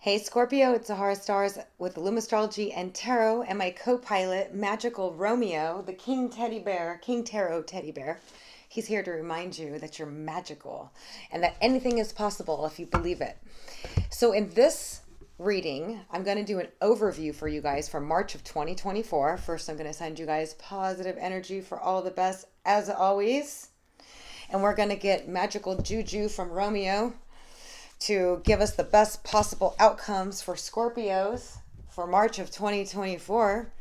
Hey Scorpio, it's Zahara Stars with Astrology and Tarot and my co-pilot, Magical Romeo, the King Teddy Bear, King Tarot Teddy Bear. He's here to remind you that you're magical and that anything is possible if you believe it. So in this reading, I'm going to do an overview for you guys for March of 2024. First, I'm going to send you guys positive energy for all the best as always. And we're going to get magical juju from Romeo to give us the best possible outcomes for Scorpios for March of 2024.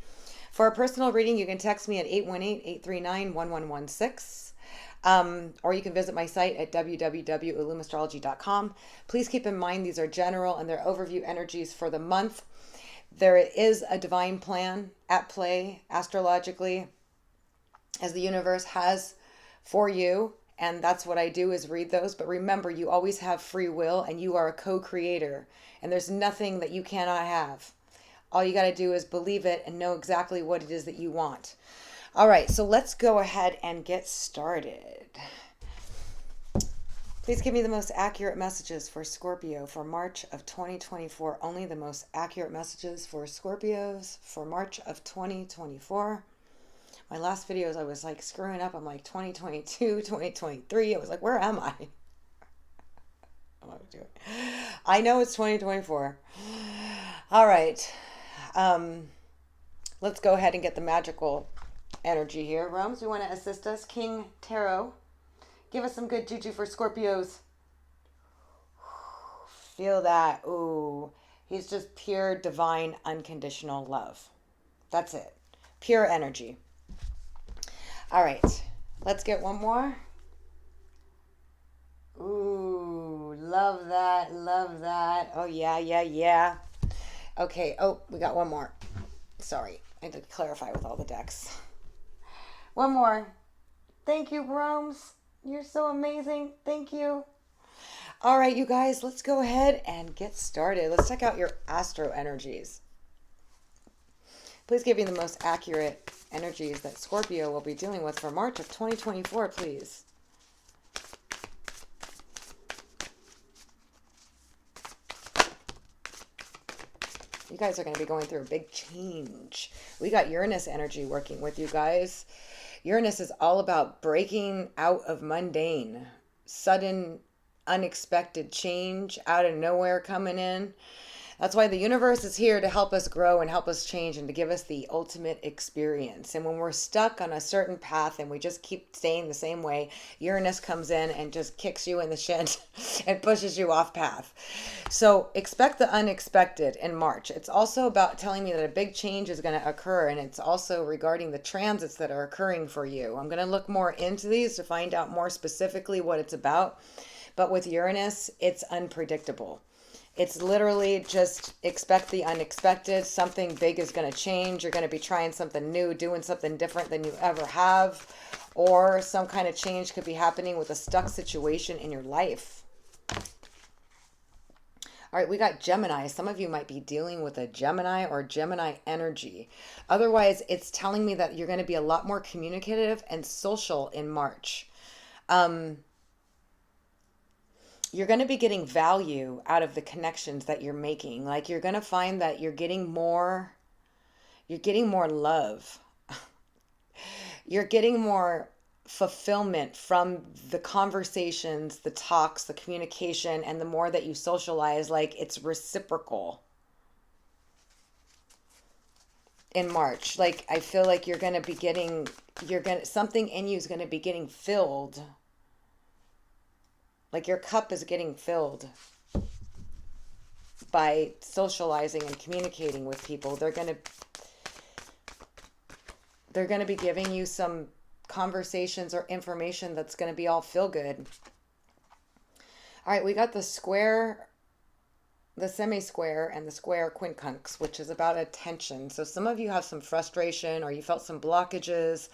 For a personal reading, you can text me at 818-839-1116. Or you can visit my site at www.illumastrology.com. Please keep in mind these are general and they're overview energies for the month. There is a divine plan at play astrologically as the universe has for you. And that's what I do is read those. But remember, you always have free will and you are a co-creator. And there's nothing that you cannot have. All you got to do is believe it and know exactly what it is that you want. All right, so let's go ahead and get started. Please give me the most accurate messages for Scorpio for March of 2024. Only the most accurate messages for Scorpios for March of 2024. My last videos, I was like screwing up. I'm like 2022, 2023. I was like, where am I? I'm not doing it. I know it's 2024. All right. Let's go ahead and get the magical energy here. Romes, you want to assist us? King Tarot, give us some good juju for Scorpios. Feel that. Ooh, he's just pure, divine, unconditional love. That's it. Pure energy. All right, let's get one more. Ooh, love that, love that. Oh, yeah, yeah, yeah. Okay, oh, we got one more. Sorry, I had to clarify with all the decks. One more. Thank you, Romes. You're so amazing. Thank you. All right, you guys, let's go ahead and get started. Let's check out your astro energies. Please give me the most accurate energies that Scorpio will be dealing with for March of 2024, please. You guys are going to be going through a big change. We got Uranus energy working with you guys. Uranus is all about breaking out of mundane, sudden, unexpected change out of nowhere coming in. That's why the universe is here to help us grow and help us change and to give us the ultimate experience. And when we're stuck on a certain path and we just keep staying the same way, Uranus comes in and just kicks you in the shin and pushes you off path. So expect the unexpected in March. It's also about telling me that a big change is going to occur, and it's also regarding the transits that are occurring for you. I'm going to look more into these to find out more specifically what it's about. But with Uranus, it's unpredictable. It's literally just expect the unexpected. Something big is going to change. You're going to be trying something new, doing something different than you ever have. Or some kind of change could be happening with a stuck situation in your life. All right, we got Gemini. Some of you might be dealing with a Gemini or Gemini energy. Otherwise, it's telling me that you're going to be a lot more communicative and social in March. You're going to be getting value out of the connections that you're making. Like you're going to find that you're getting more love. You're getting more fulfillment from the conversations, the talks, the communication, and the more that you socialize, like it's reciprocal in March. Like I feel like something in you is going to be getting filled. Like your cup is getting filled by socializing and communicating with people. They're going to be giving you some conversations or information that's going to be all feel good. All right, we got the square, the semi-square, and the square quincunx, which is about attention. So some of you have some frustration or you felt some blockages.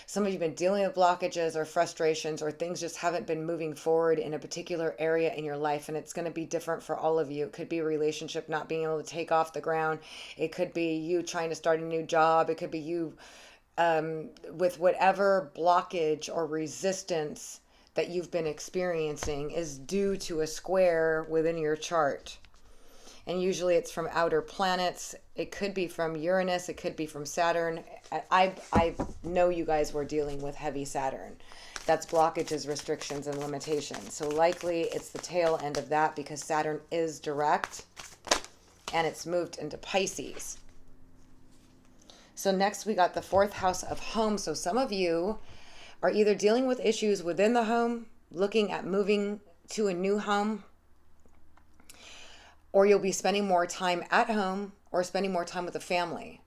Some of you have been dealing with blockages or frustrations, or things just haven't been moving forward in a particular area in your life, and it's going to be different for all of you. It could be a relationship not being able to take off the ground. It could be you trying to start a new job. It could be you with whatever blockage or resistance that you've been experiencing is due to a square within your chart. And usually it's from outer planets. It could be from Uranus. It could be from Saturn. I know you guys were dealing with heavy Saturn. That's blockages, restrictions, and limitations. So likely it's the tail end of that, because Saturn is direct and it's moved into Pisces. So next we got the 4th house of home. So some of you are either dealing with issues within the home, looking at moving to a new home, or you'll be spending more time at home or spending more time with the family.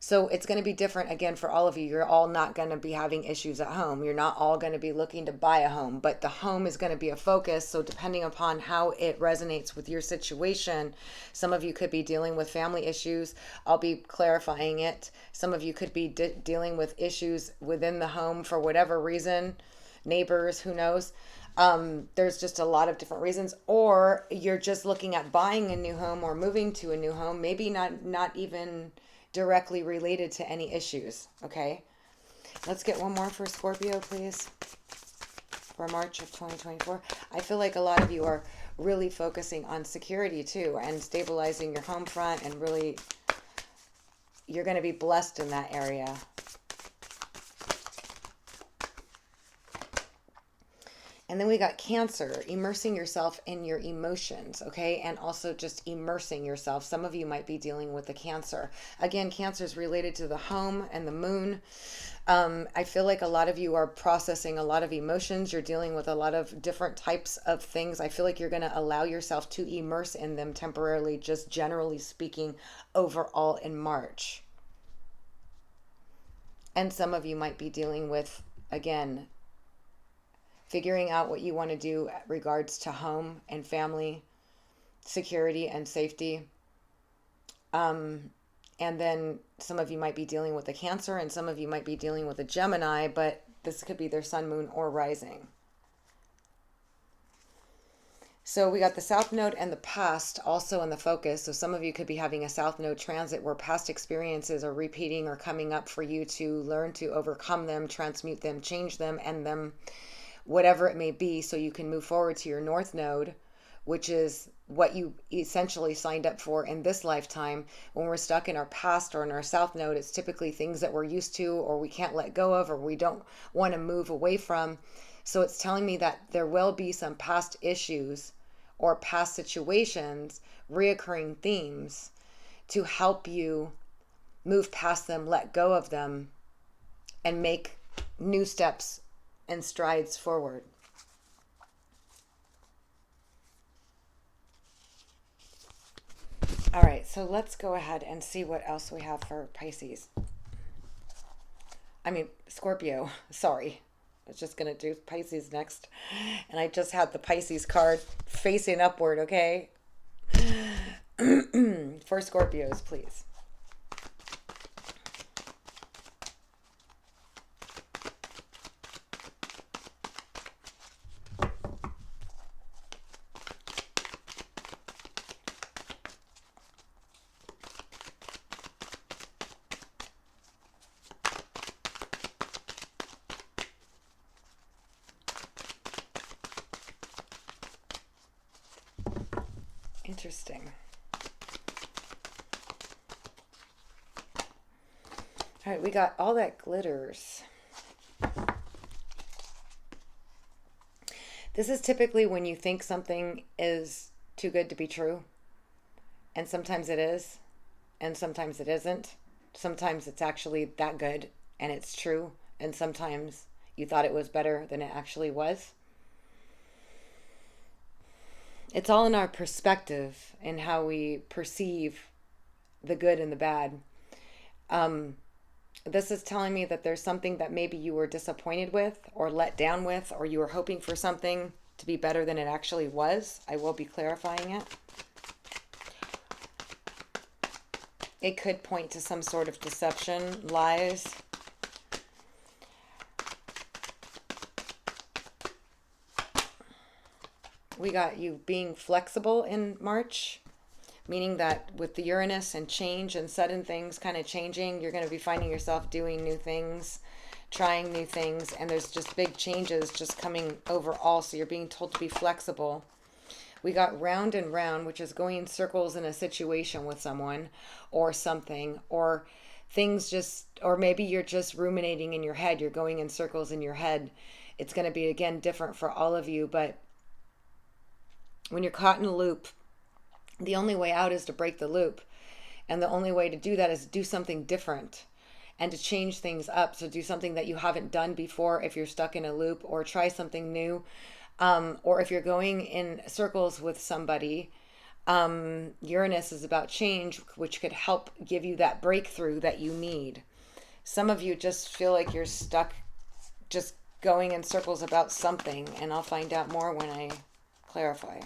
So it's going to be different again for all of you. You're all not going to be having issues at home. You're not all going to be looking to buy a home, but the home is going to be a focus. So depending upon how it resonates with your situation, some of you could be dealing with family issues. I'll be clarifying it. Some of you could be dealing with issues within the home for whatever reason, neighbors, who knows. There's just a lot of different reasons. Or you're just looking at buying a new home or moving to a new home, maybe not even directly related to any issues. Okay, let's get one more for Scorpio, please, for March of 2024. I feel like a lot of you are really focusing on security too, and stabilizing your home front, and really you're going to be blessed in that area. And then we got Cancer, immersing yourself in your emotions, okay? And also just immersing yourself. Some of you might be dealing with the Cancer. Again, Cancer is related to the home and the moon. I feel like a lot of you are processing a lot of emotions. You're dealing with a lot of different types of things. I feel like you're going to allow yourself to immerse in them temporarily, just generally speaking, overall in March. And some of you might be dealing with, again, figuring out what you want to do regards to home and family, security and safety. And then some of you might be dealing with a Cancer, and some of you might be dealing with a Gemini, but this could be their sun, moon, or rising. So we got the South Node and the past also in the focus. So some of you could be having a South Node transit where past experiences are repeating or coming up for you to learn to overcome them, transmute them, change them, end them, whatever it may be, so you can move forward to your North Node, which is what you essentially signed up for in this lifetime. When we're stuck in our past or in our South Node, it's typically things that we're used to or we can't let go of or we don't want to move away from. So it's telling me that there will be some past issues or past situations, reoccurring themes, to help you move past them, let go of them, and make new steps and strides forward. All right, so let's go ahead and see what else we have for Pisces. Scorpio, sorry. I was just going to do Pisces next. And I just had the Pisces card facing upward, okay? For Scorpios, please. Interesting. All right, we got all that glitters. This is typically when you think something is too good to be true. And sometimes it is, and sometimes it isn't. Sometimes it's actually that good and it's true. And sometimes you thought it was better than it actually was. It's all in our perspective and how we perceive the good and the bad. This is telling me that there's something that maybe you were disappointed with or let down with, or you were hoping for something to be better than it actually was. I will be clarifying it. It could point to some sort of deception, lies. We got you being flexible in March, meaning that with the Uranus and change and sudden things kind of changing, you're going to be finding yourself doing new things, trying new things, and there's just big changes just coming overall, so you're being told to be flexible. We got round and round, which is going in circles in a situation with someone or something, or things just, or maybe you're just ruminating in your head. You're going in circles in your head. It's going to be, again, different for all of you. But when you're caught in a loop, the only way out is to break the loop. And the only way to do that is to do something different and to change things up. So do something that you haven't done before if you're stuck in a loop, or try something new. Or if you're going in circles with somebody, Uranus is about change, which could help give you that breakthrough that you need. Some of you just feel like you're stuck just going in circles about something, and I'll find out more when I clarify.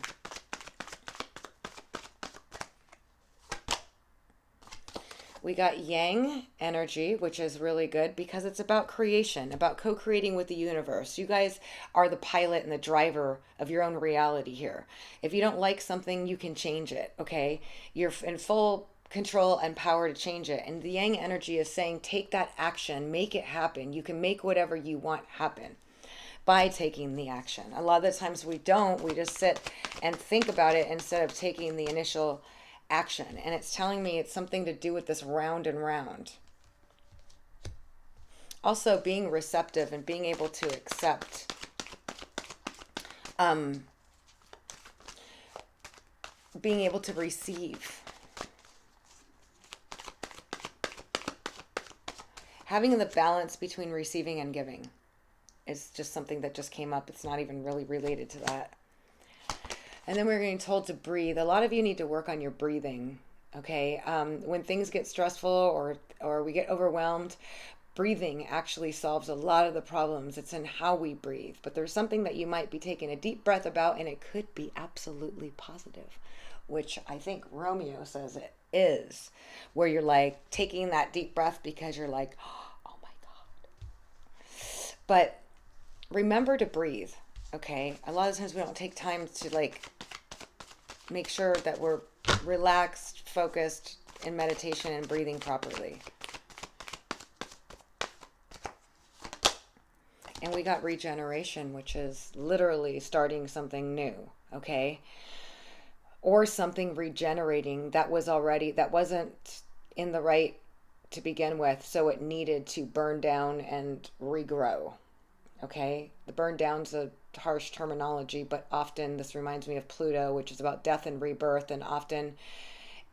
We got Yang energy, which is really good because it's about creation, about co-creating with the universe. You guys are the pilot and the driver of your own reality here. If you don't like something, you can change it, okay? You're in full control and power to change it. And the Yang energy is saying, take that action, make it happen. You can make whatever you want happen by taking the action. A lot of the times we don't, we just sit and think about it instead of taking the initial action. And it's telling me it's something to do with this round and round. Also being receptive and being able to accept being able to receive. Having the balance between receiving and giving is just something that just came up. It's not even really related to that. And then we're getting told to breathe. A lot of you need to work on your breathing, okay? When things get stressful or we get overwhelmed, breathing actually solves a lot of the problems. It's in how we breathe. But there's something that you might be taking a deep breath about, and it could be absolutely positive, which I think Romeo says it is, where you're like taking that deep breath because you're like, oh my God. But remember to breathe. Okay, a lot of times we don't take time to like make sure that we're relaxed, focused in meditation and breathing properly. And we got regeneration, which is literally starting something new, okay? Or something regenerating that wasn't in the right to begin with, so it needed to burn down and regrow. Okay, the burn down's a harsh terminology, but often this reminds me of Pluto, which is about death and rebirth, and often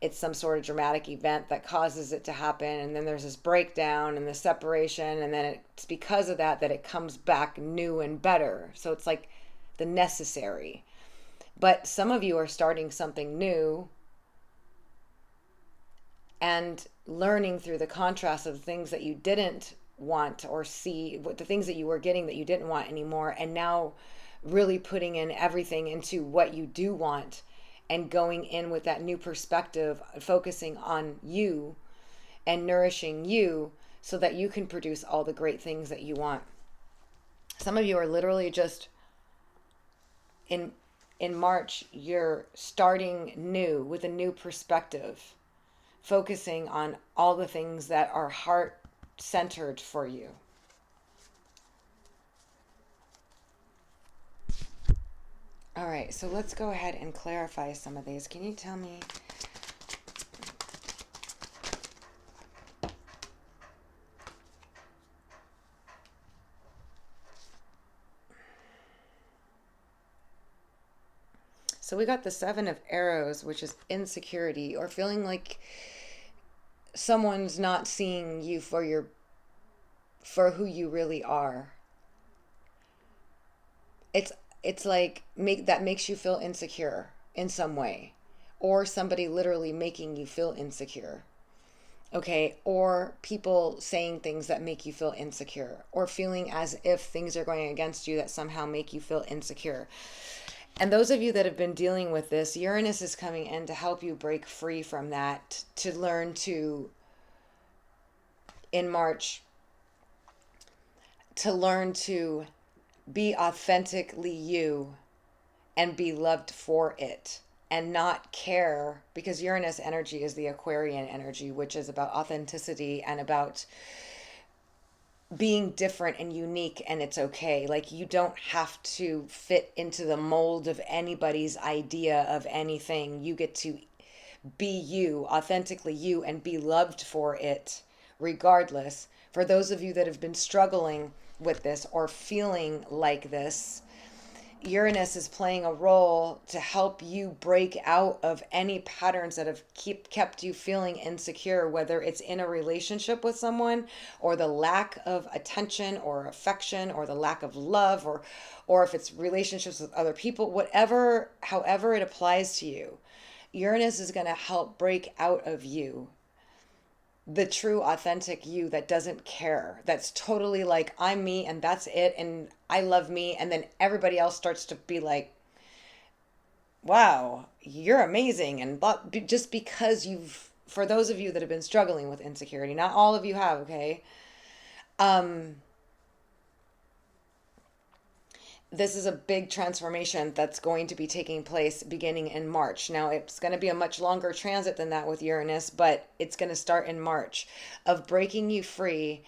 it's some sort of dramatic event that causes it to happen, and then there's this breakdown and the separation, and then it's because of that it comes back new and better. So it's like the necessary. But some of you are starting something new and learning through the contrast of the things that you didn't want or see, the things that you were getting that you didn't want anymore, and now really putting in everything into what you do want and going in with that new perspective, focusing on you and nourishing you so that you can produce all the great things that you want. Some of you are literally just in March, you're starting new with a new perspective, focusing on all the things that are heart centered for you. All right, so let's go ahead and clarify some of these. Can you tell me? So we got the Seven of Arrows, which is insecurity, or feeling like someone's not seeing you for who you really are. It's like that makes you feel insecure in some way, or somebody literally making you feel insecure. Okay, or people saying things that make you insecure, or feeling as if things are going against you that somehow make you feel insecure. And those of you that have been dealing with this, Uranus is coming in to help you break free from that, to learn to, in March, to learn to be authentically you and be loved for it and not care, because Uranus energy is the Aquarian energy, which is about authenticity and about being different and unique, and it's okay. Like, you don't have to fit into the mold of anybody's idea of anything. You get to be you, authentically you, and be loved for it regardless. For those of you that have been struggling with this or feeling like this, Uranus is playing a role to help you break out of any patterns that have kept you feeling insecure, whether it's in a relationship with someone, or the lack of attention or affection, or the lack of love, or if it's relationships with other people, whatever, however it applies to you. Uranus is going to help break out of you the true authentic you that doesn't care, that's totally like, I'm me and that's it, and I love me, and then everybody else starts to be like, wow, you're amazing. And just because you've, for those of you that have been struggling with insecurity, not all of you have, okay, this is a big transformation that's going to be taking place beginning in March. Now, it's going to be a much longer transit than that with Uranus, but it's going to start in March, of breaking you free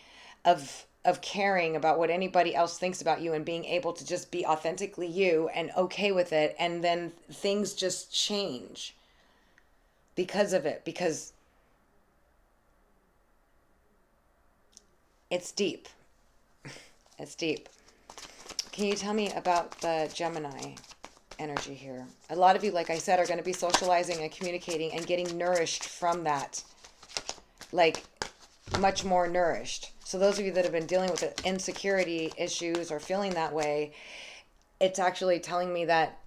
of caring about what anybody else thinks about you, and being able to just be authentically you and okay with it. And then things just change because of it, because it's deep. It's deep. Can you tell me about the Gemini energy here? A lot of you, like I said, are going to be socializing and communicating and getting nourished from that. Like, much more nourished. So those of you that have been dealing with the insecurity issues or feeling that way, it's actually telling me that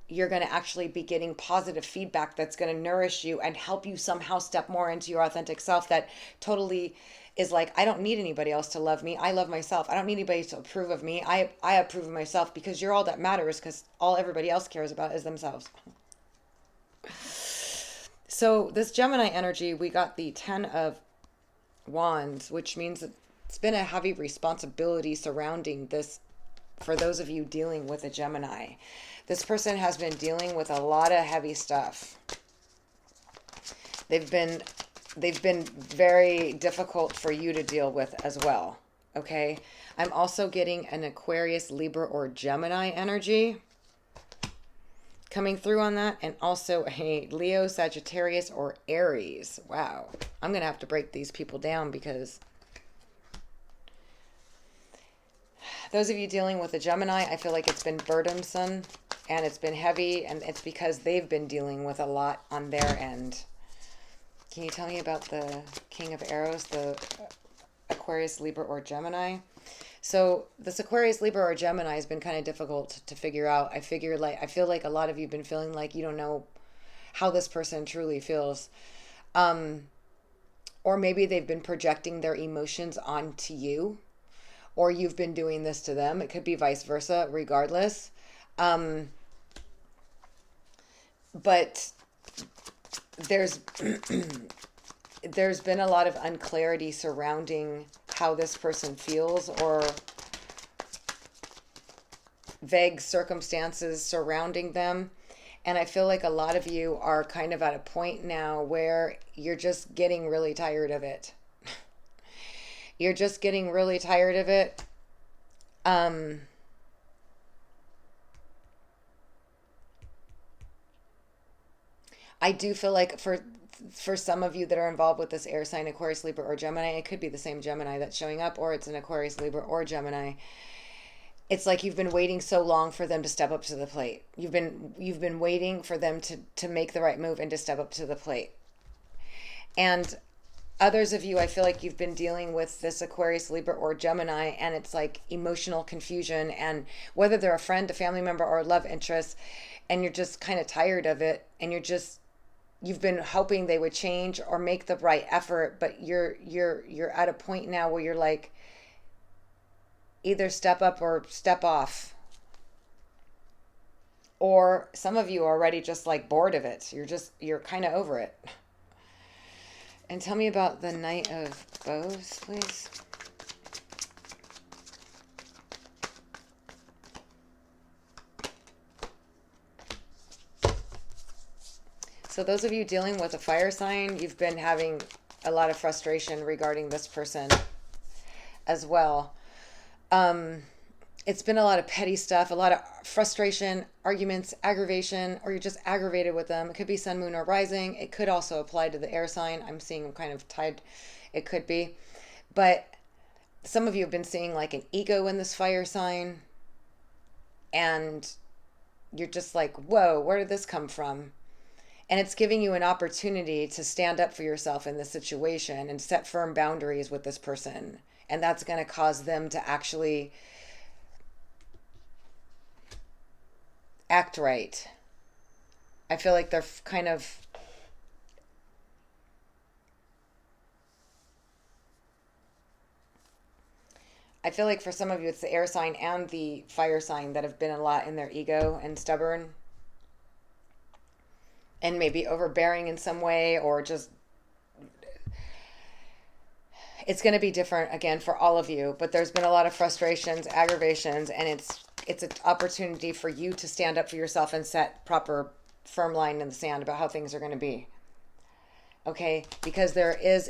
you're going to actually be getting positive feedback that's going to nourish you and help you somehow step more into your authentic self, that totally is like, I don't need anybody else to love me. I love myself. I don't need anybody to approve of me. I approve of myself, because you're all that matters, because all everybody else cares about is themselves. So this Gemini energy, we got the 10 of Wands, which means that it's been a heavy responsibility surrounding this for those of you dealing with a Gemini. This person has been dealing with a lot of heavy stuff. They've been very difficult for you to deal with as well. Okay? I'm also getting an Aquarius, Libra, or Gemini energy coming through on that, and also a Leo, Sagittarius, or Aries. Wow. I'm going to have to break these people down, because those of you dealing with a Gemini, I feel like it's been burdensome and it's been heavy, and it's because they've been dealing with a lot on their end. Can you tell me about the King of Arrows, the Aquarius, Libra, or Gemini? So this Aquarius, Libra, or Gemini has been kind of difficult to figure out. I feel like a lot of you have been feeling like you don't know how this person truly feels. Or maybe they've been projecting their emotions onto you, or you've been doing this to them. It could be vice versa, regardless. But there's been a lot of unclarity surrounding how this person feels, or vague circumstances surrounding them. And I feel like a lot of you are kind of at a point now where you're just getting really tired of it. You're just getting really tired of it. I do feel like for some of you that are involved with this air sign, Aquarius, Libra, or Gemini, it could be the same Gemini that's showing up, or it's an Aquarius, Libra, or Gemini. It's like you've been waiting so long for them to step up to the plate. You've been waiting for them to make the right move and to step up to the plate. And others of you, I feel like you've been dealing with this Aquarius, Libra, or Gemini, and it's like emotional confusion, and whether they're a friend, a family member, or a love interest, and you're just kind of tired of it, and you've been hoping they would change or make the right effort, but you're at a point now where you're like, either step up or step off. Or some of you are already just like bored of it. You're kind of over it. And tell me about the Knight of Bows, please. So those of you dealing with a fire sign, you've been having a lot of frustration regarding this person. as well. Um, it's been a lot of petty stuff, a lot of frustration, arguments, aggravation, or you're just aggravated with them. It could be sun, moon, or rising. It could also apply to the air sign. I'm seeing them kind of tied. It could be. But some of you have been seeing like an ego in this fire sign, and you're just like, whoa, where did this come from? And it's giving you an opportunity to stand up for yourself in this situation and set firm boundaries with this person. And that's going to cause them to actually act right. I feel like they're kind of, I feel like for some of you, it's the air sign and the fire sign that have been a lot in their ego and stubborn and maybe overbearing in some way, or just, it's going to be different again for all of you. But there's been a lot of frustrations, aggravations, and it's an opportunity for you to stand up for yourself and set proper firm line in the sand about how things are going to be. Okay? Because this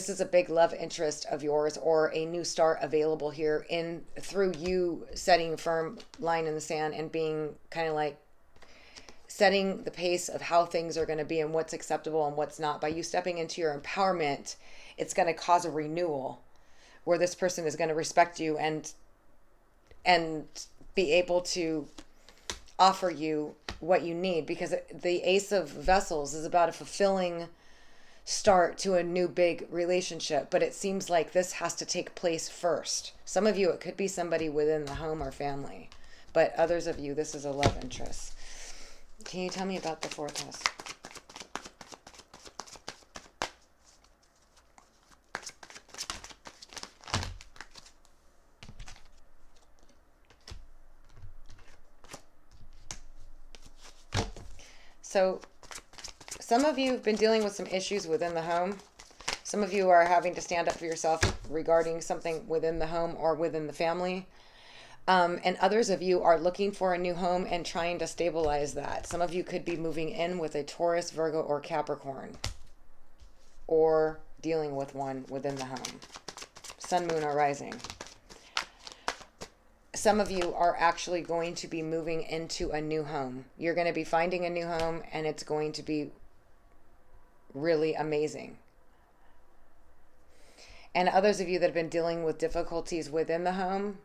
is a big love interest of yours, or a new start available here in through you setting a firm line in the sand and being kind of like setting the pace of how things are going to be and what's acceptable and what's not. By you stepping into your empowerment, it's going to cause a renewal where this person is going to respect you and be able to offer you what you need, because the Ace of Vessels is about a fulfilling start to a new big relationship. But it seems like this has to take place first. Some of you, it could be somebody within the home or family, but others of you, this is a love interest. Can you tell me about the fourth house? So some of you have been dealing with some issues within the home. Some of you are having to stand up for yourself regarding something within the home or within the family. And others of you are looking for a new home and trying to stabilize that. Some of you could be moving in with a Taurus, Virgo, or Capricorn, or dealing with one within the home. Sun, moon, or rising. Some of you are actually going to be moving into a new home. You're going to be finding a new home, and it's going to be really amazing. And others of you that have been dealing with difficulties within the home,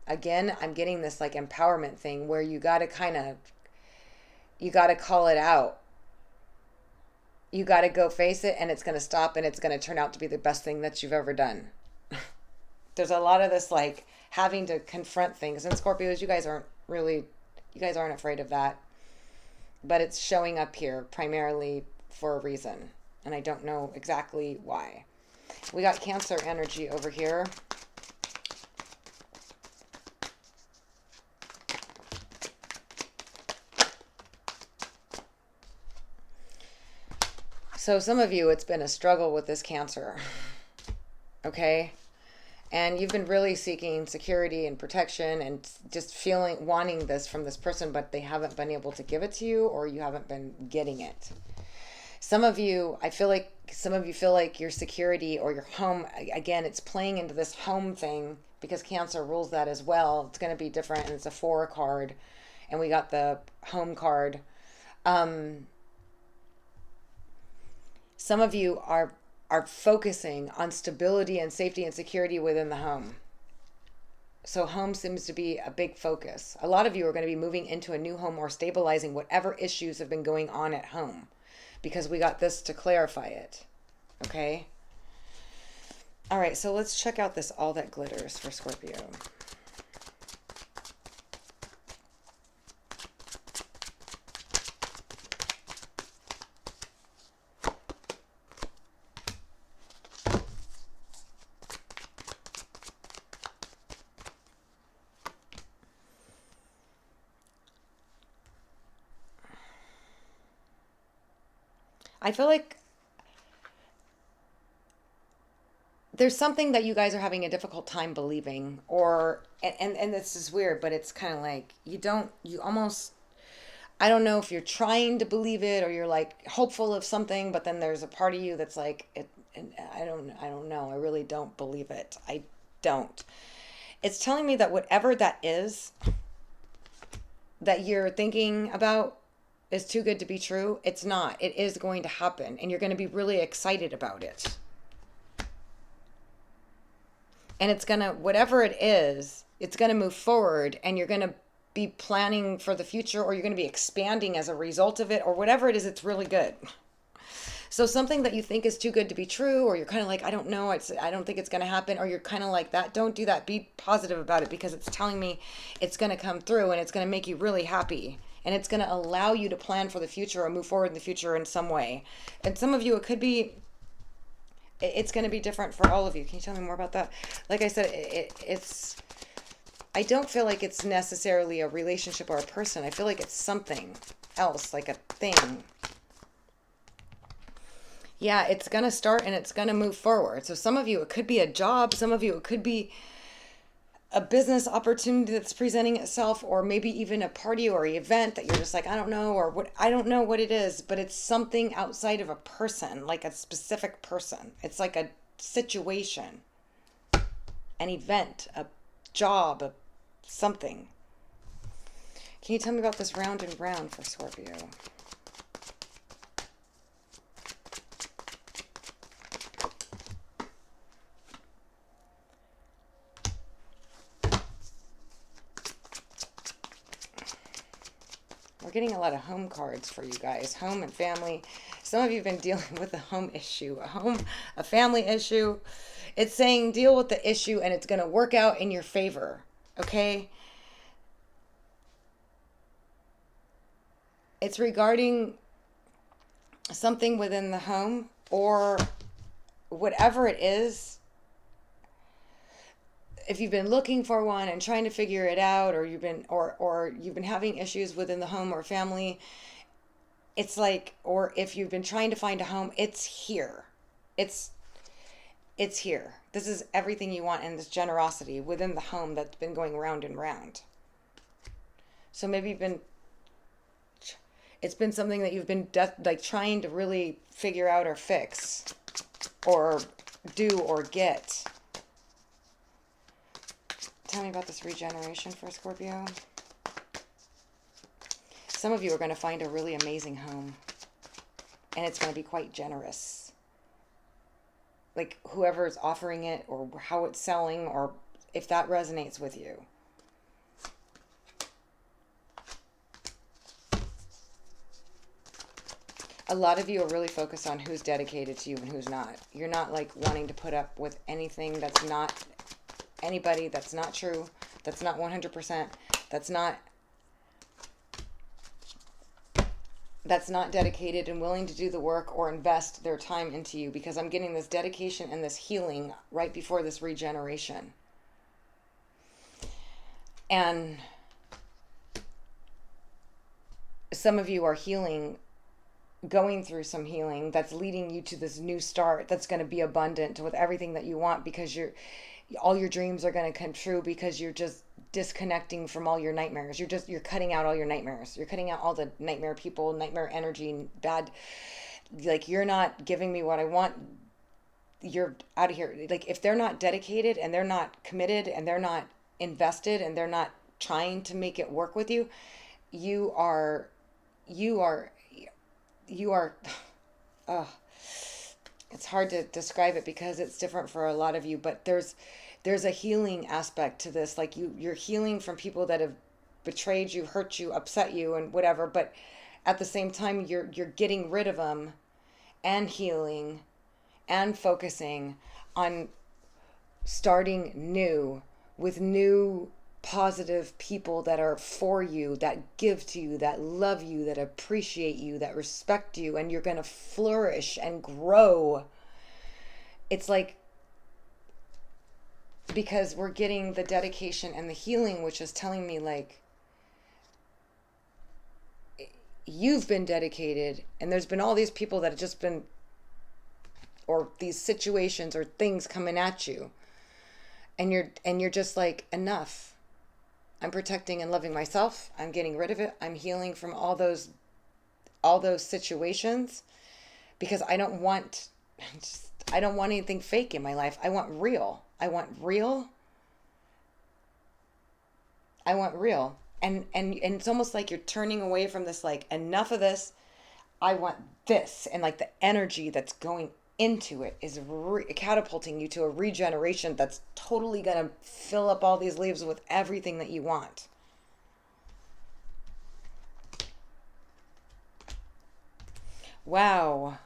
again, I'm getting this like empowerment thing where you got to call it out. You got to go face it, and it's going to stop, and it's going to turn out to be the best thing that you've ever done. There's a lot of this like having to confront things. And Scorpios, you guys aren't afraid of that. But it's showing up here primarily for a reason. And I don't know exactly why. We got Cancer energy over here. So some of you, it's been a struggle with this Cancer. Okay? And you've been really seeking security and protection and just wanting this from this person, but they haven't been able to give it to you, or you haven't been getting it. Some of you, I feel like some of you feel like your security or your home, again, it's playing into this home thing because Cancer rules that as well. It's going to be different, and it's a 4 card, and we got the home card. Some of you are focusing on stability and safety and security within the home. So home seems to be a big focus. A lot of you are going to be moving into a new home or stabilizing whatever issues have been going on at home, because we got this to clarify it. Okay? All right, so let's check out this All That Glitters for Scorpio. I feel like there's something that you guys are having a difficult time believing, or and this is weird, but it's kind of like you almost, I don't know if you're trying to believe it or you're like hopeful of something, but then there's a part of you that's like and I don't know. I really don't believe it. I don't. It's telling me that whatever that is that you're thinking about is too good to be true. It's not. It is going to happen, and you're going to be really excited about it. And it's going to, whatever it is, it's going to move forward, and you're going to be planning for the future, or you're going to be expanding as a result of it, or whatever it is, it's really good. So something that you think is too good to be true, or you're kind of like, I don't know, I don't think it's going to happen, or you're kind of like that, don't do that. Be positive about it, because it's telling me it's going to come through, and it's going to make you really happy, and it's going to allow you to plan for the future or move forward in the future in some way. And some of you, it could be, it's going to be different for all of you. Can you tell me more about that? Like I said, it's, I don't feel like it's necessarily a relationship or a person. I feel like it's something else, like a thing. Yeah, it's going to start and it's going to move forward. So some of you, it could be a job. Some of you, it could be a business opportunity that's presenting itself, or maybe even a party or an event that you're just like, I don't know, or what, I don't know what it is, but it's something outside of a person, like a specific person. It's like a situation, an event, a job, something. Can you tell me about this round and round for Scorpio? We're getting a lot of home cards for you guys. Home and family. Some of you have been dealing with a home issue, a family issue. It's saying deal with the issue and it's going to work out in your favor. Okay? It's regarding something within the home, or whatever it is. If you've been looking for one and trying to figure it out, or you've been having issues within the home or family, it's like, or if you've been trying to find a home, it's here. It's here. This is everything you want, in this generosity within the home that's been going round and round. So maybe it's been something that you've been like trying to really figure out or fix or do or get. Tell me about this regeneration for Scorpio. Some of you are going to find a really amazing home, and it's going to be quite generous. Like whoever's offering it, or how it's selling, or if that resonates with you. A lot of you are really focused on who's dedicated to you and who's not. You're not like wanting to put up with anything that's not anybody, that's not true, that's not 100%, that's not dedicated and willing to do the work or invest their time into you, because I'm getting this dedication and this healing right before this regeneration. And some of you are healing, going through some healing that's leading you to this new start that's going to be abundant with everything that you want, because all your dreams are going to come true, because you're just disconnecting from all your nightmares. You're cutting out all your nightmares. You're cutting out all the nightmare people, nightmare energy, bad, like, you're not giving me what I want. You're out of here. Like, if they're not dedicated and they're not committed and they're not invested and they're not trying to make it work with you, you are it's hard to describe it because it's different for a lot of you, but there's a healing aspect to this. Like you're healing from people that have betrayed you, hurt you, upset you, and whatever, but at the same time you're getting rid of them and healing and focusing on starting new with new positive people that are for you, that give to you, that love you, that appreciate you, that respect you, and you're going to flourish and grow. It's like, because we're getting the dedication and the healing, which is telling me like, you've been dedicated, and there's been all these people that have just been, or these situations or things coming at you, and you're just like, enough. I'm protecting and loving myself. I'm getting rid of it. I'm healing from all those situations, because I don't want, I don't want anything fake in my life. I want real. I want real. I want real. And it's almost like you're turning away from this, like, enough of this. I want this. And like the energy that's going into it is catapulting you to a regeneration that's totally going to fill up all these leaves with everything that you want. Wow.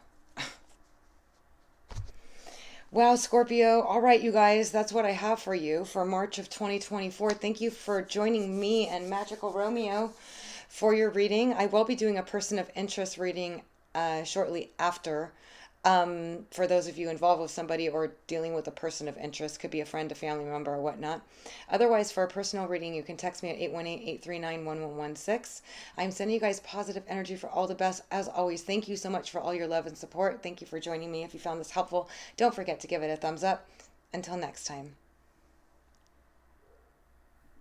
Wow, Scorpio. All right, you guys, that's what I have for you for March of 2024. Thank you for joining me and Magical Romeo for your reading. I will be doing a person of interest reading shortly after. For those of you involved with somebody or dealing with a person of interest, could be a friend, a family member, or whatnot. Otherwise, for a personal reading, you can text me at 818-839-1116. I'm sending you guys positive energy for all the best. As always, thank you so much for all your love and support. Thank you for joining me. If you found this helpful, don't forget to give it a thumbs up. Until next time.